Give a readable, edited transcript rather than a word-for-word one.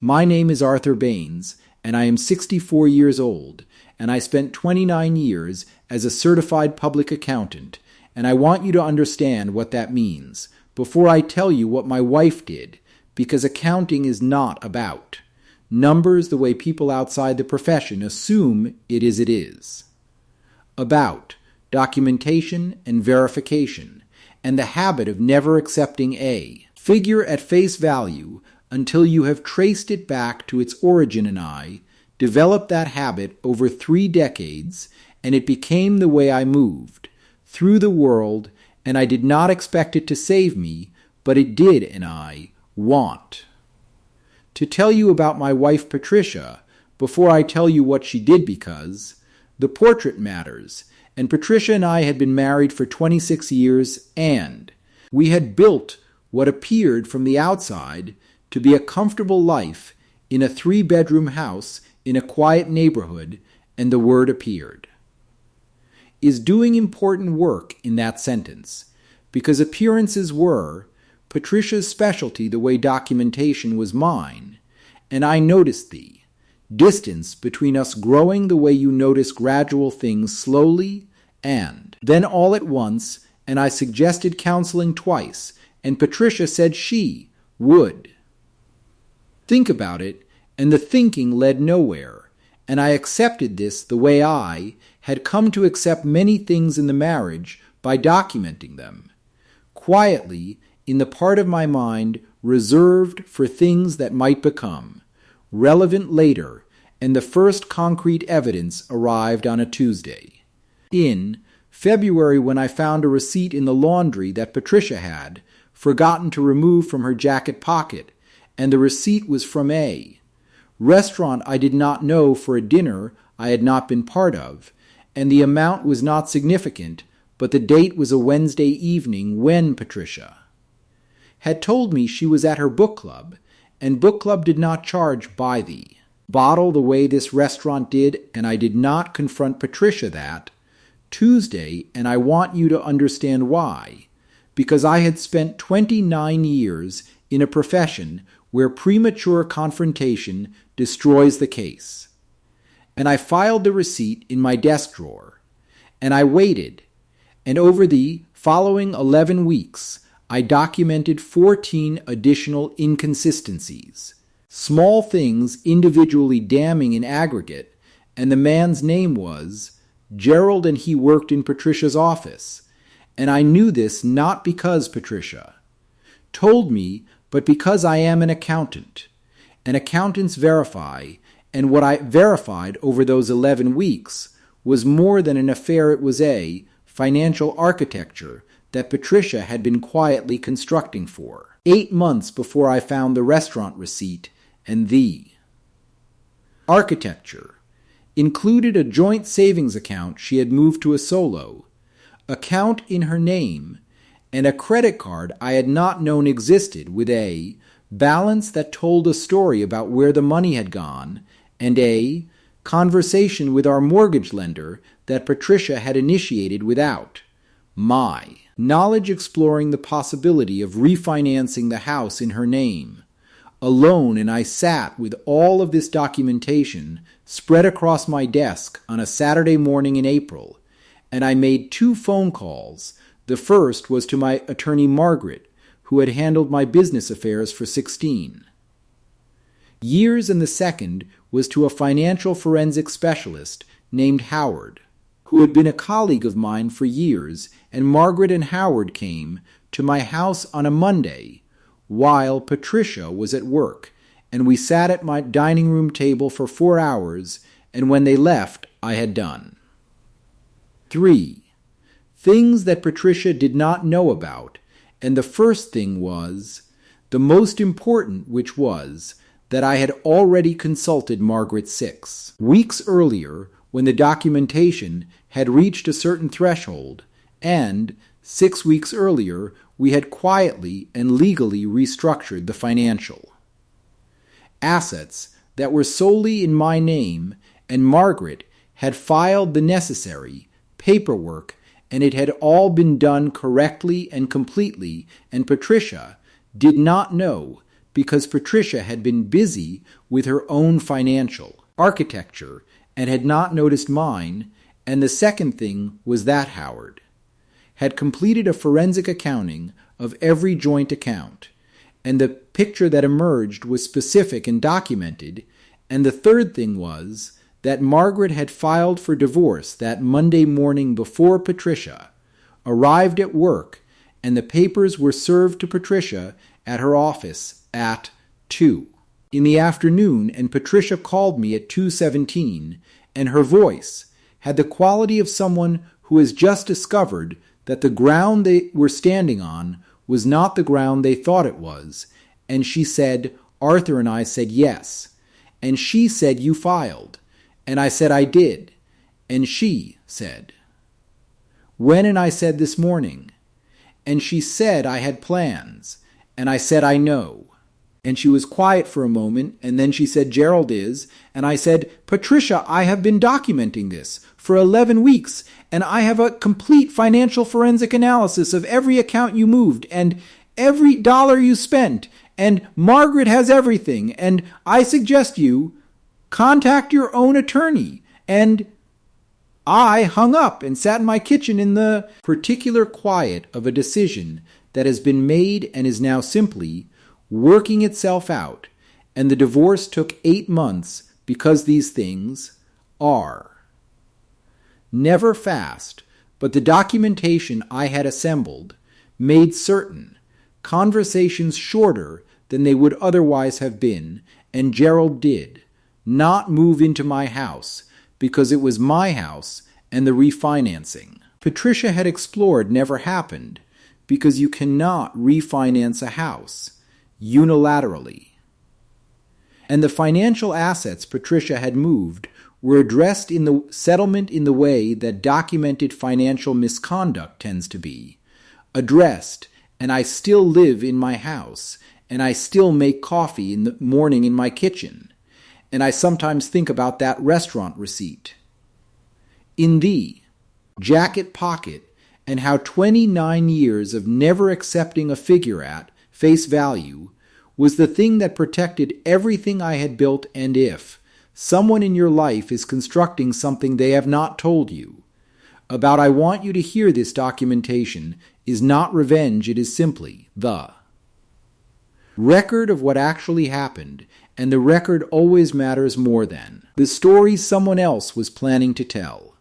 My name is Arthur Baines, and I am 64 years old, and I spent 29 years as a certified public accountant, and I want you to understand what that means before I tell you what my wife did, because accounting is not about numbers the way people outside the profession assume it is. About documentation and verification, and the habit of never accepting a figure at face value until you have traced it back to its origin. And I developed that habit over 3 decades, and it became the way I moved through the world, and I did not expect it to save me, but it did, and I want to tell you about my wife Patricia before I tell you what she did, because the portrait matters, and Patricia and I had been married for 26 years, and we had built what appeared from the outside to be a comfortable life in a 3-bedroom house in a quiet neighborhood, and the word appeared is doing important work in that sentence, because appearances were Patricia's specialty the way documentation was mine, and I noticed the distance between us growing the way you notice gradual things slowly, and then all at once, and I suggested counseling twice, and Patricia said she would think about it, and the thinking led nowhere, and I accepted this the way I had come to accept many things in the marriage by documenting them, quietly in the part of my mind reserved for things that might become relevant later, and the first concrete evidence arrived on a Tuesday. In February, when I found a receipt in the laundry that Patricia had forgotten to remove from her jacket pocket, and the receipt was from a restaurant I did not know for a dinner I had not been part of, and the amount was not significant, but the date was a Wednesday evening when Patricia had told me she was at her book club, and book club did not charge by the bottle the way this restaurant did, and I did not confront Patricia that Tuesday, and I want you to understand why, because I had spent 29 years in a profession where premature confrontation destroys the case. And I filed the receipt in my desk drawer, and I waited, and over the following 11 weeks, I documented 14 additional inconsistencies, small things individually damning in aggregate, and the man's name was Gerald, and he worked in Patricia's office, and I knew this not because Patricia told me, but because I am an accountant, and accountants verify, and what I verified over those 11 weeks was more than an affair. It was a financial architecture that Patricia had been quietly constructing for 8 months before I found the restaurant receipt, and the architecture included a joint savings account she had moved to a solo account in her name, and a credit card I had not known existed with a balance that told a story about where the money had gone, and a conversation with our mortgage lender that Patricia had initiated without my knowledge, exploring the possibility of refinancing the house in her name alone. And I sat with all of this documentation spread across my desk on a Saturday morning in April, and I made 2 phone calls. The first was to my attorney Margaret, who had handled my business affairs for 16 years, and the second was to a financial forensic specialist named Howard, who had been a colleague of mine for years, and Margaret and Howard came to my house on a Monday while Patricia was at work, and we sat at my dining room table for 4 hours, and when they left, I had done 3 things that Patricia did not know about, and the first thing was the most important, which was that I had already consulted Margaret 6 weeks earlier when the documentation had reached a certain threshold, and 6 weeks earlier we had quietly and legally restructured the financial assets that were solely in my name, and Margaret had filed the necessary paperwork, and it had all been done correctly and completely, and Patricia did not know because Patricia had been busy with her own financial architecture and had not noticed mine, and the second thing was that Howard had completed a forensic accounting of every joint account, and the picture that emerged was specific and documented, and the third thing was that Margaret had filed for divorce that Monday morning before Patricia arrived at work, and the papers were served to Patricia at her office at 2 in the afternoon, and Patricia called me at 2:17, and her voice had the quality of someone who has just discovered that the ground they were standing on was not the ground they thought it was, and she said, "Arthur and I said yes," and she said, "You filed," and I said, "I did," and she said, "When?" And I said, "This morning," and she said, "I had plans," and I said, "I know." And she was quiet for a moment, and then she said, "Gerald is," and I said, "Patricia, I have been documenting this for 11 weeks, and I have a complete financial forensic analysis of every account you moved, and every dollar you spent, and Margaret has everything, and I suggest you contact your own attorney," and I hung up and sat in my kitchen in the particular quiet of a decision that has been made and is now simply working itself out, and the divorce took 8 months because these things are never fast, but the documentation I had assembled made certain conversations shorter than they would otherwise have been, and Gerald did not move into my house because it was my house, and the refinancing Patricia had explored never happened because you cannot refinance a house unilaterally. And the financial assets Patricia had moved were addressed in the settlement in the way that documented financial misconduct tends to be addressed, and I still live in my house, and I still make coffee in the morning in my kitchen, and I sometimes think about that restaurant receipt in the jacket pocket, and how 29 years of never accepting a figure at face value was the thing that protected everything I had built. And if someone in your life is constructing something they have not told you about, I want you to hear this documentation is not revenge, it is simply the record of what actually happened, and the record always matters more than the story someone else was planning to tell.